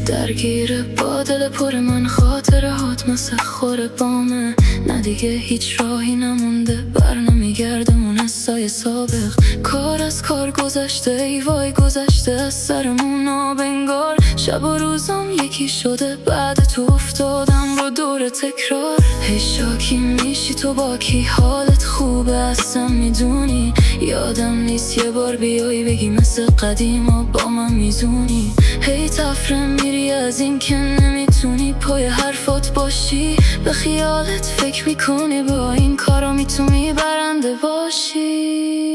درگیر با دل پر من، خاطره هات مثل خور بامه. نه دیگه هیچ راهی نمونده، بر نمیگردمون سایه سابق. کار از کار گذشته، ای وای گذشته از سرمون آبنگار. شب و روزم یکی شده، بعد تو افتادم رو دور تکرار. هی شاکی میشی تو با کی، حالت خوبه اصلا میدونی. یادم نیست یه بار بیایی بگی مثل قدیما با من میزونی. هی تفره میری از این که نمیتونی پای حرفات باشی. به خیالت فکر میکنی با این کارا میتونی برنده باشی.